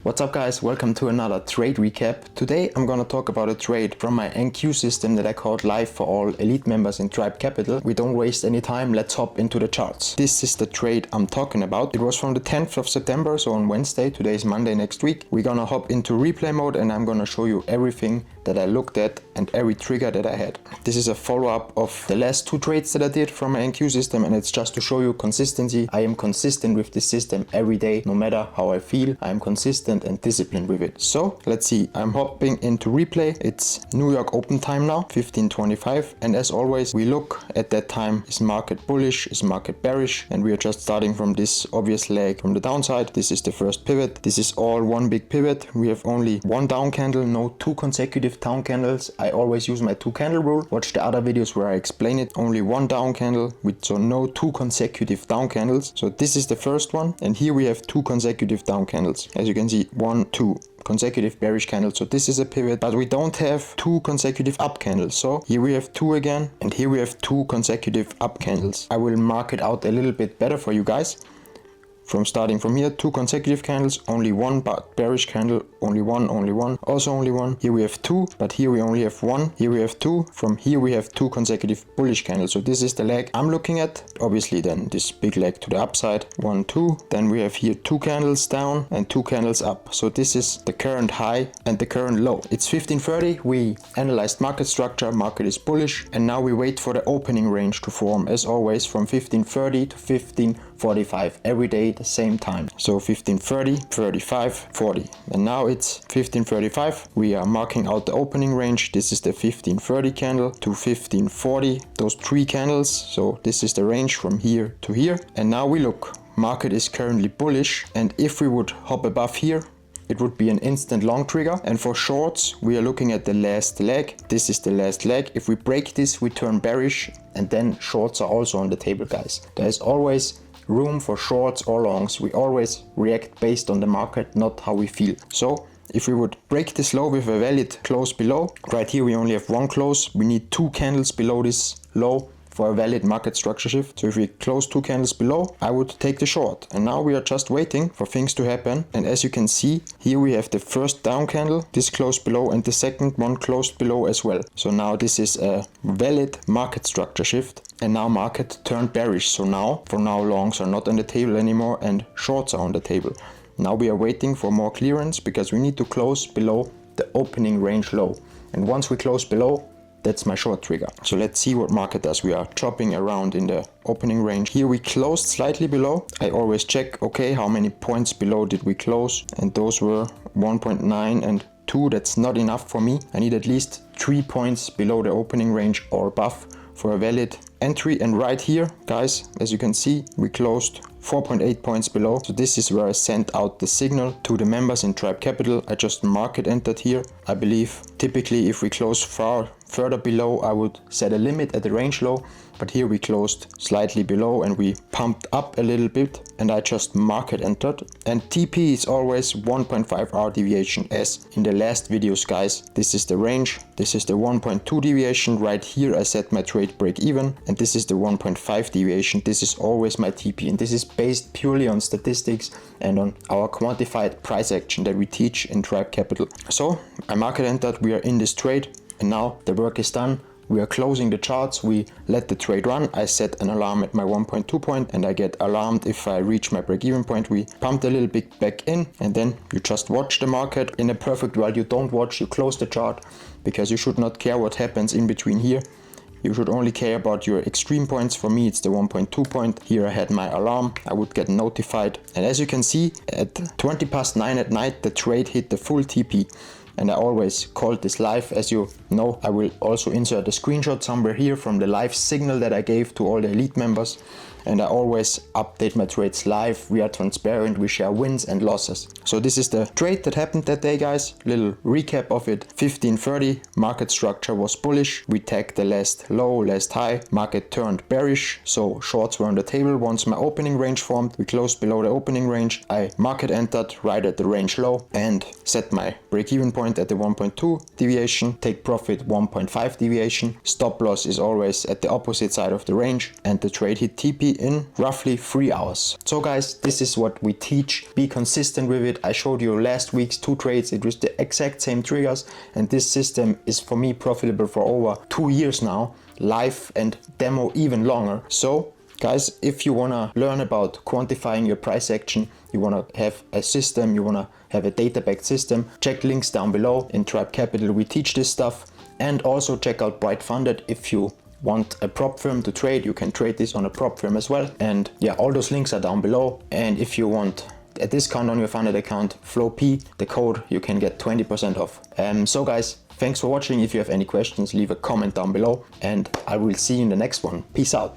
What's up guys, welcome to another trade recap. Today I'm gonna talk about a trade from my NQ system that I called live for all elite members in Tribe Capital. We don't waste any time, let's hop into the charts. This is the trade I'm talking about. It was from the 10th of September, so on Wednesday. Today is Monday next week. We're gonna hop into replay mode and I'm gonna show you everything that I looked at and every trigger that I had. This is a follow-up of the last two trades that I did from my NQ system, and it's just to show you consistency. I am consistent with this system every day, no matter how I feel. I am consistent and disciplined with it. So let's see, I'm hopping into replay. It's New York open time now, 15:25, and as always we look at that time. Is market bullish, is market bearish, and we are just starting from this obvious leg from the downside. This is the first pivot. This is all one big pivot. We have only one down candle, no two consecutive down candles. I always use my two candle rule. Watch the other videos where I explain it. Only one down candle, so no two consecutive down candles. So this is the first one, and here we have two consecutive down candles. As you can see, 1, 2 consecutive bearish candles. So this is a pivot, but we don't have two consecutive up candles. So here we have two again, and here we have two consecutive up candles. I will mark it out a little bit better for you guys. From starting from here, two consecutive candles, only one bearish candle, only one, also only one. Here we have two, but here we only have one. Here we have two. From here we have two consecutive bullish candles. So this is the leg I'm looking at. Obviously then this big leg to the upside, 1, 2. Then we have here two candles down and two candles up. So this is the current high and the current low. It's 15:30. We analyzed market structure, market is bullish, and now we wait for the opening range to form, as always, from 15:30 to 15:45 every day, the same time. So 15:30, 35, 40, and now it's 15:35. We are marking out the opening range. This is the 15:30 candle to 15:40, those three candles. So this is the range from here to here, and now we look. Market is currently bullish, and if we would hop above here, it would be an instant long trigger. And for shorts, we are looking at the last leg. This is the last leg. If we break this, we turn bearish, and then shorts are also on the table, guys. There is always room for shorts or longs. We always react based on the market, not how we feel. So if we would break this low with a valid close below, right here we only have one close. We need two candles below this low for a valid market structure shift. So if we close two candles below, I would take the short. And now we are just waiting for things to happen. And as you can see, here we have the first down candle, this closed below, and the second one closed below as well. So now this is a valid market structure shift. And now market turned bearish. So now, for now, longs are not on the table anymore and shorts are on the table. Now we are waiting for more clearance because we need to close below the opening range low. And once we close below, that's my short trigger. So let's see what market does. We are chopping around in the opening range. Here we closed slightly below. I always check, okay, how many points below did we close? And those were 1.9 and 2. That's not enough for me. I need at least 3 points below the opening range or above for a valid entry. And right here, guys, as you can see, we closed 4.8 points below. So this is where I sent out the signal to the members in Tribe Capital. I just market entered here. I believe typically if we close further below, I would set a limit at the range low, but here we closed slightly below and we pumped up a little bit, and I just market entered. And TP is always 1.5 hour deviation, as in the last videos, guys. This is the range, this is the 1.2 deviation. Right here I set my trade break even, and this is the 1.5 deviation. This is always my TP, and this is based purely on statistics and on our quantified price action that we teach in Tribe Capital. So I market entered, we are in this trade, and now the work is done. We are closing the charts, we let the trade run. I set an alarm at my 1.2 point, and I get alarmed if I reach my break-even point. We pumped a little bit back in, and then you just watch the market. In a perfect world, you don't watch, you close the chart, because you should not care what happens in between here. You should only care about your extreme points. For me, it's the 1.2 point. Here I had my alarm. I would get notified. And as you can see, at 9:20 at night, the trade hit the full TP. And I always called this live. As you know, I will also insert a screenshot somewhere here from the live signal that I gave to all the elite members. And I always update my trades live. We are transparent, we share wins and losses. So this is the trade that happened that day, guys. Little recap of it. 15:30, market structure was bullish. We tagged the last low, last high. Market turned bearish, so shorts were on the table. Once my opening range formed, we closed below the opening range. I market entered right at the range low and set my break-even point at the 1.2 deviation. Take profit 1.5 deviation. Stop loss is always at the opposite side of the range, and the trade hit TP in roughly 3 hours. So guys, this is what we teach. Be consistent with it. I showed you last week's 2 trades. It was the exact same triggers, and this system is for me profitable for over 2 years now, live and demo even longer. So guys, if you want to learn about quantifying your price action, you want to have a system, you want to have a data-backed system, check links down below. In Tribe Capital we teach this stuff. And also check out Bright Funded. If you want a prop firm to trade, you can trade this on a prop firm as well. And yeah, all those links are down below. And if you want a discount on your funded account, Flo Piesch, the code, you can get 20% off. So guys, thanks for watching. If you have any questions, leave a comment down below, and I will see you in the next one. Peace out.